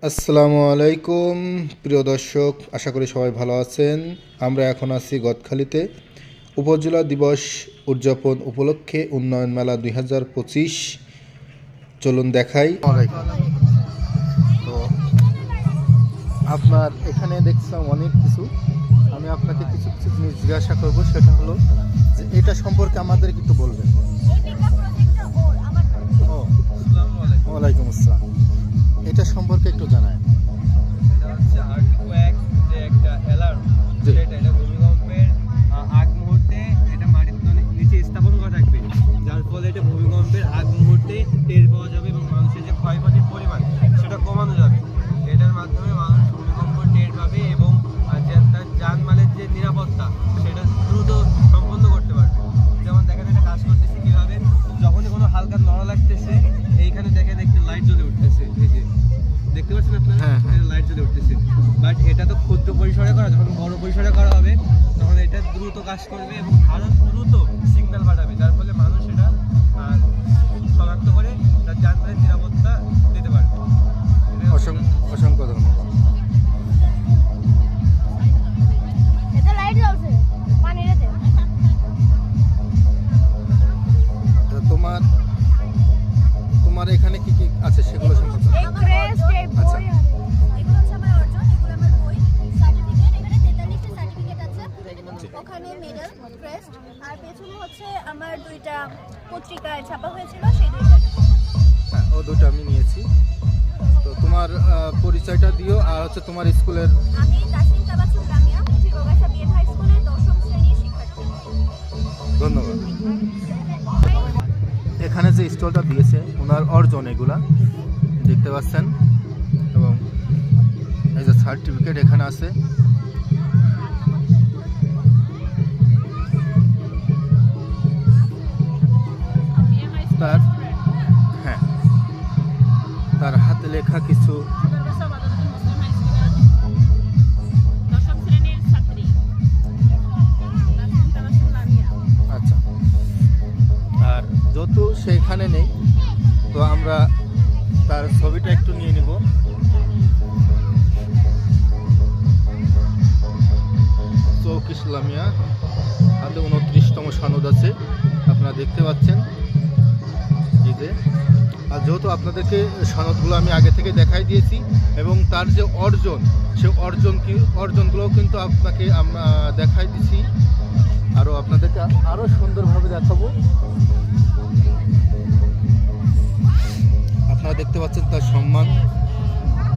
আসসালামু আলাইকুম প্রিয় দর্শক, আশা করি সবাই ভালো আছেন। আমরা এখন আছি গদখালিতে উপজেলা দিবস উদযাপন উপলক্ষে উন্নয়ন মেলা 2025। চলুন দেখাই। তো আপনার এখানে দেখছিলাম অনেক কিছু, আমি আপনাকে কিছু কিছু জিনিস জিজ্ঞাসা করবো। সেটা হলো যে এটা সম্পর্কে আমাদের একটু বলবেন। ওয়ালাইকুম আসসালাম। এটা সম্পর্কে একটু জানায়। এটা হচ্ছে আর্থকোয়াক, যে একটা অ্যালার্ম, এটা ভূমিকম্পের আগ মুহূর্তে এটা মাটির নিচে স্থাপন করা থাকবে, যার ফলে এটা ভূমিকম্পের আগ মুহূর্তে টের পাওয়া যাবে এবং মানুষের যে ক্ষয়ক্ষতির পরিমাণ সেটা কমানো যাবে। এটার মাধ্যমে মানুষ ভূমিকম্প টের পাবে এবং তার জানমালের যে নিরাপত্তা সেটা দ্রুত সম্পন্ন করতে পারবে। যেমন দেখেন এটা কাজ করতেছে কীভাবে, যখনই কোনো হালকা নড়া লাগতেছে এইখানে দেখেন একটি লাইট জ্বলে উঠতেছে, এই যে দেখতে পাচ্ছেন আপনারা, লাইট জ্বলে উঠতেছে। বাট এটা তো ক্ষুদ্র পরিসরে করা, যখন বড় পরিসরে করা হবে তখন এটা দ্রুত কাজ করবে এবং আরও দ্রুত সিগন্যাল পাঠাবে, যার ফলে মানুষ এটা শনাক্ত করে তার যানবাহনের নিরাপত্তা দিতে পারবে। অসংখ্য ধন্যবাদ। তোমার এখানে কি কি আছে সেগুলো সম্পর্কে। আচ্ছা, ওখানে মেডেল, ক্রেস্ট, আর পেছনে হচ্ছে আমার দুইটা পত্রিকায় ছাপা হয়েছিল, সেই দুইটা। হ্যাঁ, ও দুটো আমি নিয়েছি। তো তোমার পরিচয়টা দিও, আর হচ্ছে তোমার স্কুলের। আমি তাসনিম তাবাসসুম জামিয়া প্রবাসা বিএড হাই স্কুলের 10ম শ্রেণীর শিক্ষার্থী। ধন্যবাদ। এখানে যে স্টলটা দিয়েছে ওনার অর্জন এগুলা দেখতে পাচ্ছেন, এবং এই যে সার্টিফিকেট এখানে আছে। তার হ্যাঁ, তার হাতে লেখা কিছু। আচ্ছা, আর যেহেতু সেখানে নেই তো আমরা তার ছবিটা একটু নিয়ে নিব। চৌক ইসলামিয়া, হাতে 29তম সনদ আছে, আপনারা দেখতে পাচ্ছেন। আর যেহেতু আপনাদেরকে সনদগুলো আমি আগে থেকে দেখাই দিয়েছি এবং তার যে অর্জন, সে অর্জনগুলোও কিন্তু আপনাকে আমরা দেখাই দিছি, আরও আপনাদেরকে আরও সুন্দরভাবে দেখাবো। আপনারা দেখতে পাচ্ছেন তার সম্মান।